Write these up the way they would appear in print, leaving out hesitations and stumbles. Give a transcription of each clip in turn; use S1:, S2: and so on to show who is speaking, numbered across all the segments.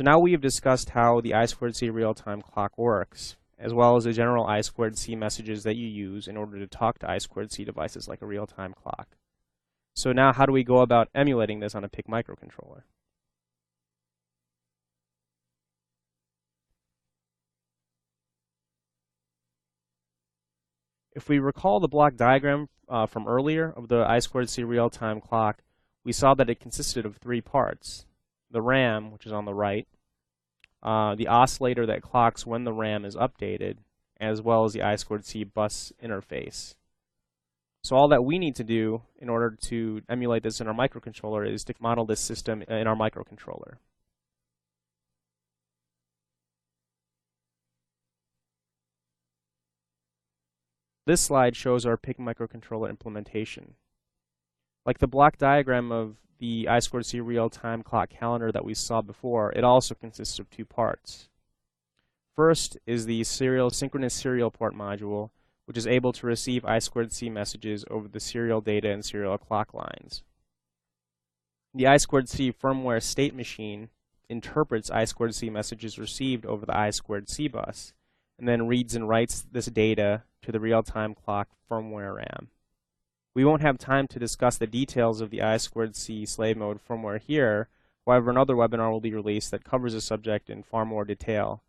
S1: So now we have discussed how the I²C real-time clock works, as well as the general I²C messages that you use in order to talk to I²C devices like a real-time clock. So now how do we go about emulating this on a PIC microcontroller? If we recall the block diagram from earlier of the I²C real-time clock, we saw that it consisted of three parts. The RAM, which is on the right, the oscillator that clocks when the RAM is updated, as well as the I²C bus interface. So all that we need to do in order to emulate this in our microcontroller is to model this system in our microcontroller. This slide shows our Pic Microcontroller implementation. Like the block diagram of the I²C real-time clock calendar that we saw before, it also consists of two parts. First is the synchronous serial port module, which is able to receive I²C messages over the serial data and serial clock lines. The I²C firmware state machine interprets I²C messages received over the I²C bus, and then reads and writes this data to the real-time clock firmware RAM. We won't have time to discuss the details of the I²C slave mode firmware here. However, another webinar will be released that covers the subject in far more detail.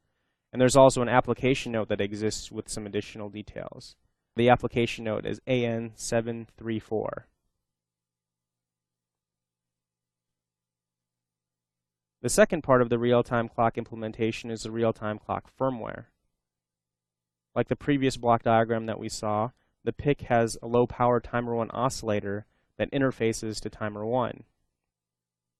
S1: And there's also an application note that exists with some additional details. The application note is AN734. The second part of the real-time clock implementation is the real-time clock firmware. Like the previous block diagram that we saw, the PIC has a low-power timer 1 oscillator that interfaces to timer 1.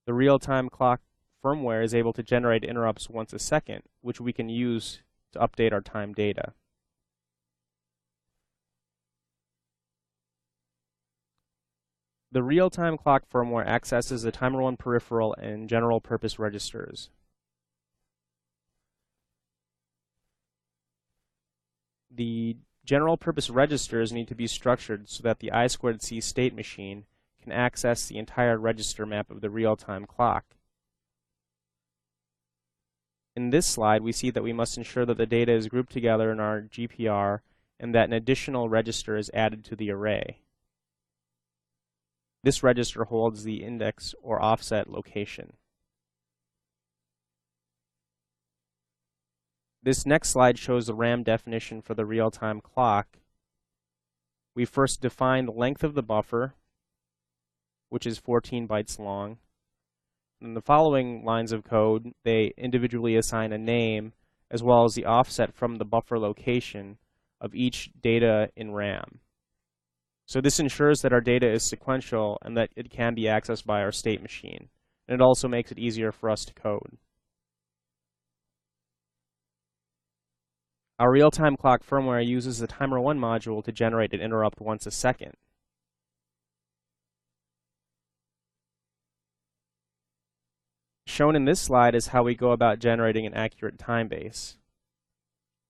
S1: The real-time clock firmware is able to generate interrupts once a second, which we can use to update our time data. The real-time clock firmware accesses the timer 1 peripheral and general purpose registers. The general purpose registers need to be structured so that the I²C state machine can access the entire register map of the real-time clock. In this slide, we see that we must ensure that the data is grouped together in our GPR and that an additional register is added to the array. This register holds the index or offset location. This next slide shows the RAM definition for the real-time clock. We first define the length of the buffer, which is 14 bytes long. In the following lines of code, they individually assign a name as well as the offset from the buffer location of each data in RAM. So this ensures that our data is sequential and that it can be accessed by our state machine. And it also makes it easier for us to code. Our real-time clock firmware uses the timer 1 module to generate an interrupt once a second. Shown in this slide is how we go about generating an accurate time base.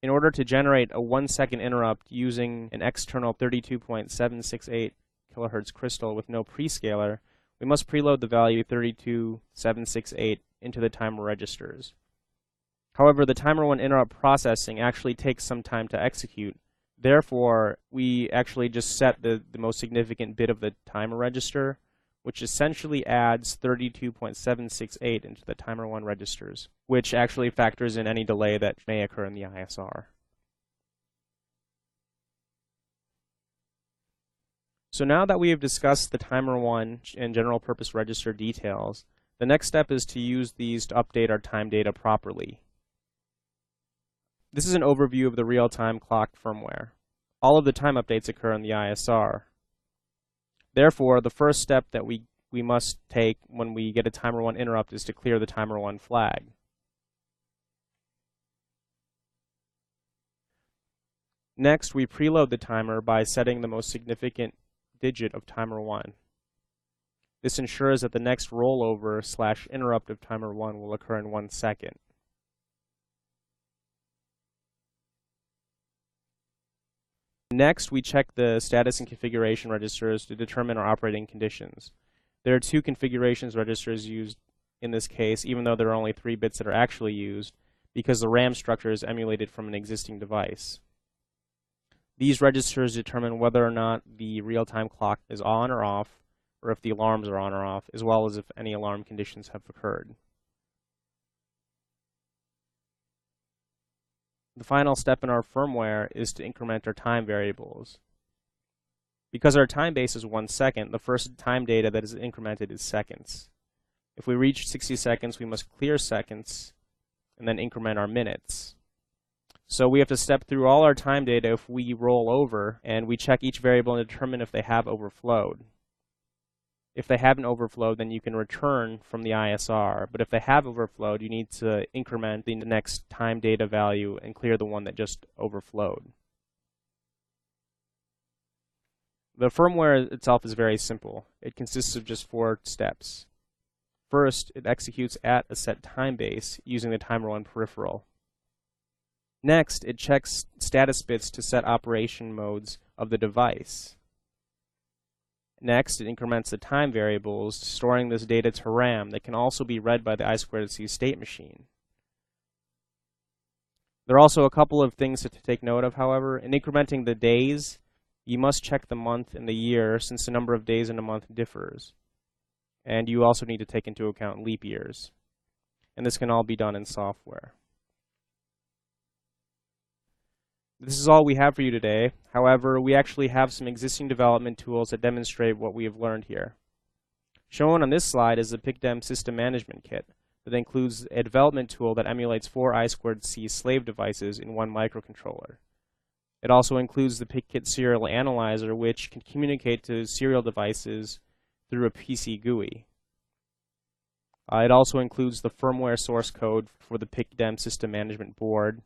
S1: In order to generate a 1-second interrupt using an external 32.768 kHz crystal with no prescaler, we must preload the value 32768 into the timer registers. However, the timer 1 interrupt processing actually takes some time to execute. Therefore, we actually just set the most significant bit of the timer register, which essentially adds 32.768 into the timer 1 registers, which actually factors in any delay that may occur in the ISR. So now that we have discussed the timer 1 and general purpose register details, the next step is to use these to update our time data properly. This is an overview of the real-time clock firmware. All of the time updates occur in the ISR. Therefore, the first step that we must take when we get a timer 1 interrupt is to clear the timer 1 flag. Next, we preload the timer by setting the most significant digit of timer 1. This ensures that the next rollover/interrupt of timer 1 will occur in 1 second. Next, we check the status and configuration registers to determine our operating conditions. There are two configurations registers used in this case, even though there are only 3 bits that are actually used, because the RAM structure is emulated from an existing device. These registers determine whether or not the real-time clock is on or off, or if the alarms are on or off, as well as if any alarm conditions have occurred. The final step in our firmware is to increment our time variables. Because our time base is 1 second, the first time data that is incremented is seconds. If we reach 60 seconds, we must clear seconds and then increment our minutes. So we have to step through all our time data if we roll over, and we check each variable and determine if they have overflowed. If they haven't overflowed, then you can return from the ISR. But if they have overflowed, you need to increment the next time data value and clear the one that just overflowed. The firmware itself is very simple. It consists of just 4 steps. First, it executes at a set time base using the timer 1 peripheral. Next, it checks status bits to set operation modes of the device. Next, it increments the time variables, storing this data to RAM that can also be read by the I²C state machine. There are also a couple of things to take note of, however. In incrementing the days, you must check the month and the year, since the number of days in a month differs. And you also need to take into account leap years. And this can all be done in software. This is all we have for you today. However, we actually have some existing development tools that demonstrate what we have learned here. Shown on this slide is the PIC System Management Kit that includes a development tool that emulates 4 I²C slave devices in one microcontroller. It also includes the PIC Serial Analyzer, which can communicate to serial devices through a PC GUI. It also includes the firmware source code for the PIC System Management Board,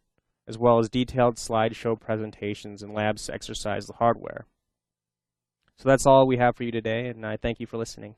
S1: as well as detailed slideshow presentations and labs to exercise the hardware. So that's all we have for you today, and I thank you for listening.